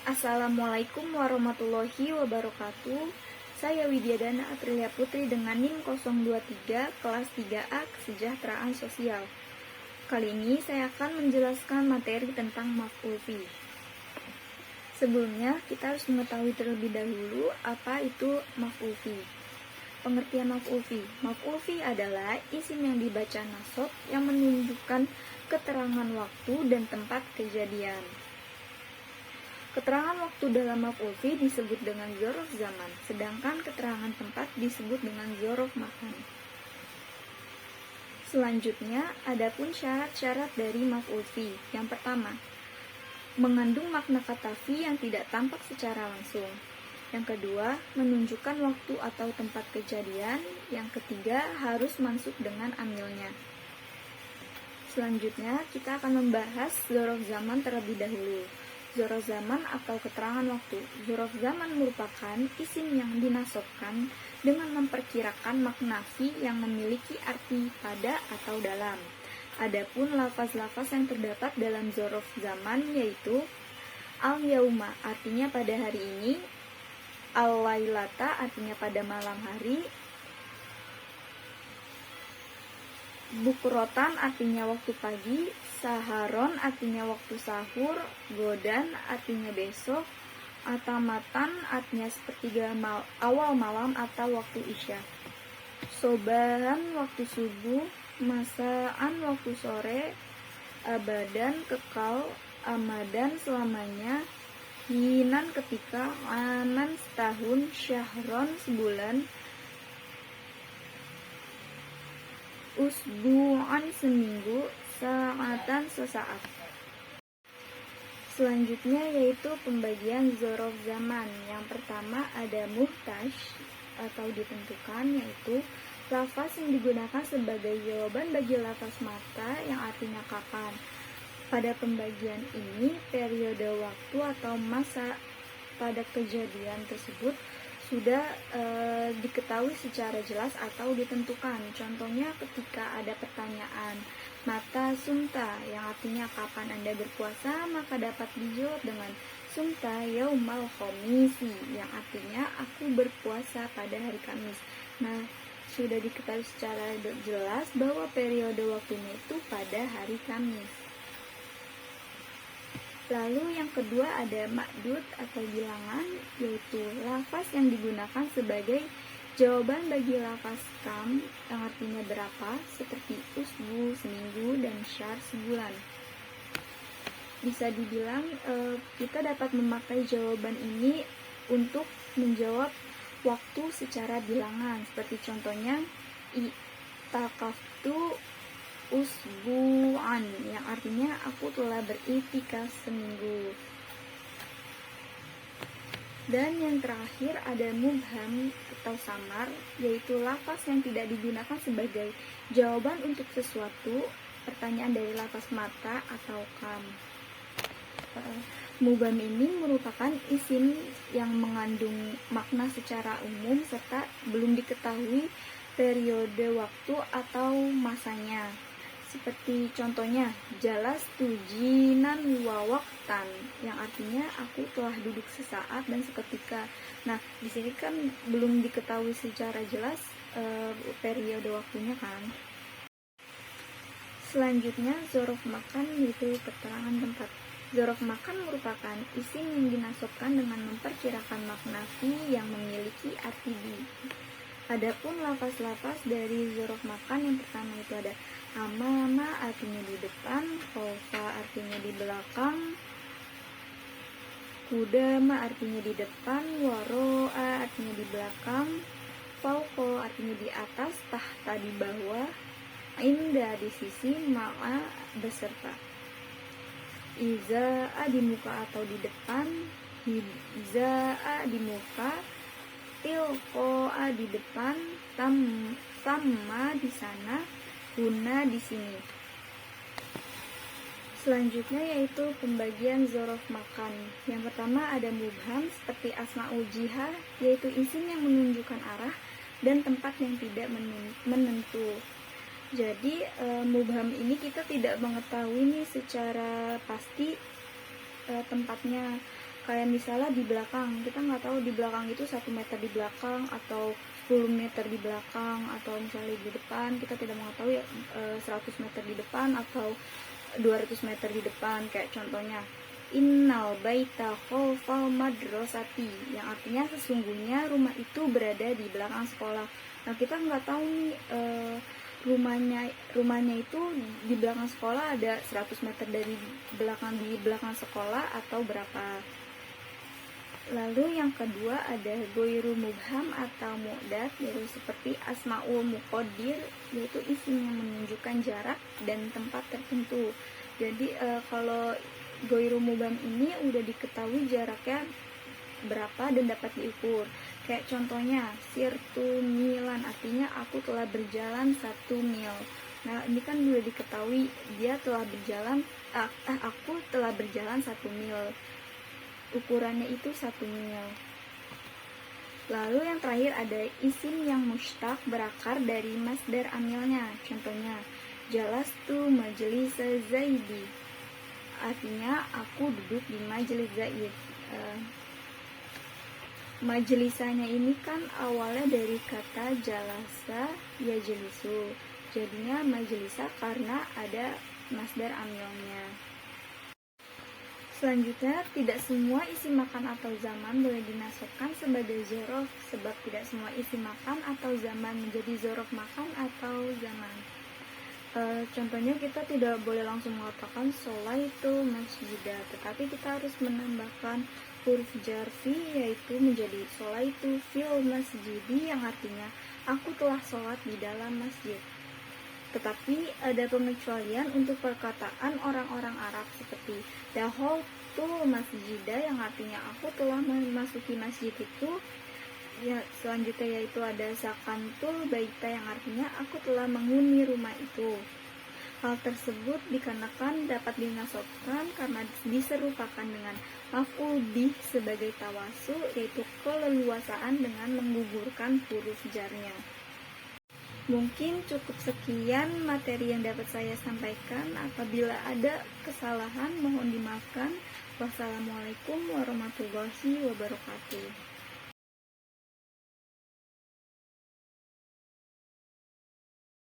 Assalamualaikum warahmatullahi wabarakatuh. Saya Widyadana Aprilia Putri dengan NIM 023 kelas 3A Kesejahteraan Sosial. Kali ini saya akan menjelaskan materi tentang maf'ul fi. Sebelumnya, kita harus mengetahui terlebih dahulu apa itu maf'ul fi. Pengertian maf'ul fi. Maf'ul fi adalah isim yang dibaca nasab yang menunjukkan keterangan waktu dan tempat kejadian. Keterangan waktu dalam maf'ul fi disebut dengan dzaraf zaman, sedangkan keterangan tempat disebut dengan dzaraf makan. Selanjutnya, adapun syarat-syarat dari maf'ul fi. Yang pertama, mengandung makna kata fi yang tidak tampak secara langsung. Yang kedua, menunjukkan waktu atau tempat kejadian. Yang ketiga, harus masuk dengan amilnya. Selanjutnya, kita akan membahas dzaraf zaman terlebih dahulu. Dzaraf zaman atau keterangan waktu. Dzaraf zaman merupakan isim yang dinasobkan dengan memperkirakan makna fi yang memiliki arti pada atau dalam. Adapun lafaz-lafaz yang terdapat dalam dzaraf zaman yaitu al-yauma artinya pada hari ini, al-lailata artinya pada malam hari, bukrotan artinya waktu pagi, saharon artinya waktu sahur, godan artinya besok, atamatan artinya sepertiga awal malam atau waktu isya, sobahan waktu subuh, masaan waktu sore, abadan kekal, amadan selamanya, hinan ketika, anan setahun, syahron sebulan, usbu'an seminggu, saatan sesaat. Selanjutnya yaitu pembagian dzaraf zaman. Yang pertama ada muhtaj atau ditentukan, yaitu lafaz yang digunakan sebagai jawaban bagi lafaz mata yang artinya kapan. Pada pembagian ini, periode waktu atau masa pada kejadian tersebut sudah diketahui secara jelas atau ditentukan. Contohnya ketika ada pertanyaan mata sumta yang artinya kapan Anda berpuasa, maka dapat dijawab dengan sumta yaumal khomisi yang artinya aku berpuasa pada hari Kamis. Nah, sudah diketahui secara jelas bahwa periode waktunya itu pada hari Kamis. Lalu yang kedua ada ma'dud atau bilangan, yaitu lafaz yang digunakan sebagai jawaban bagi lafaz kam yang artinya berapa, seperti usbu seminggu dan syahr sebulan. Bisa dibilang kita dapat memakai jawaban ini untuk menjawab waktu secara bilangan, seperti contohnya i'takaftu usbu'an yang artinya aku telah beriktikaf seminggu. Dan yang terakhir ada mubham atau samar, yaitu lafaz yang tidak digunakan sebagai jawaban untuk sesuatu pertanyaan dari lafaz mata atau kam. Mubham ini merupakan isim yang mengandung makna secara umum serta belum diketahui periode waktu atau masanya. Seperti contohnya, jalas tujinan wawaktan yang artinya aku telah duduk sesaat dan seketika. Nah, di sini kan belum diketahui secara jelas periode waktunya kan. Selanjutnya, dzaraf makan yaitu keterangan tempat. Dzaraf makan merupakan isim yang dinasobkan dengan memperkirakan makna fi yang memiliki arti di. Adapun lafaz-lafaz dari dzaraf makan yang pertama itu ada amama artinya di depan, khalfa artinya di belakang, kudama artinya di depan, waro'a artinya di belakang, fauqa artinya di atas, tahta di bawah, inda di sisi, ma'a beserta. Iza'a di muka atau di depan, hibza'a di muka, tilqa'a di depan, tamma di sana, guna di sini. Selanjutnya yaitu pembagian dzaraf makan. Yang pertama ada mubham seperti asma'ul jihah, yaitu isim yang menunjukkan arah dan tempat yang tidak menentu. Jadi mubham ini kita tidak mengetahui nih secara pasti tempatnya. Kayak misalnya di belakang, kita nggak tahu di belakang itu 1 meter di belakang atau 10 meter di belakang, atau misalnya di depan kita tidak mengetahui 100 meter di depan atau 200 meter di depan. Kayak contohnya innal baita khalfal madrasati, yang artinya sesungguhnya rumah itu berada di belakang sekolah. Nah, kita nggak tahu nih rumahnya itu di belakang sekolah ada 100 meter dari di belakang sekolah atau berapa. Lalu yang kedua ada goiru mubham atau mu'dad, yaitu seperti asmaul muqaddir, yaitu isim yang menunjukkan jarak dan tempat tertentu. Jadi kalau goiru mubham ini udah diketahui jaraknya berapa dan dapat diukur. Kayak contohnya sirtu milan, artinya aku telah berjalan 1 mil. Nah, ini kan udah diketahui dia telah berjalan, aku telah berjalan 1 mil. Ukurannya itu 1 mil. Lalu yang terakhir ada isim yang mushtaq berakar dari masdar amilnya. Contohnya jalastu majlis Zaidi, artinya aku duduk di majelis Zaid. Majelisanya ini kan awalnya dari kata jalasa yajlisu, jadinya majelisa karena ada masdar amilnya. Selanjutnya, tidak semua isim makan atau zaman boleh dinasabkan sebagai zorof, sebab tidak semua isim makan atau zaman menjadi zorof makan atau zaman. Contohnya kita tidak boleh langsung mengatakan sholaitu masjidah, tetapi kita harus menambahkan huruf jarfi, yaitu menjadi sholaitu fil masjidi, yang artinya aku telah sholat di dalam masjid. Tetapi ada pengecualian untuk perkataan orang-orang Arab seperti dakhaltu masjidah, yang artinya aku telah memasuki masjid itu. Ya, selanjutnya yaitu ada sakantul baita, yang artinya aku telah menghuni rumah itu. Hal tersebut dikarenakan dapat dinasabkan karena diserupakan dengan maf'ul bih sebagai tawasul, yaitu keleluasaan dengan menggugurkan huruf jarnya. Mungkin cukup sekian materi yang dapat saya sampaikan. Apabila ada kesalahan mohon dimaafkan. Wassalamualaikum warahmatullahi wabarakatuh.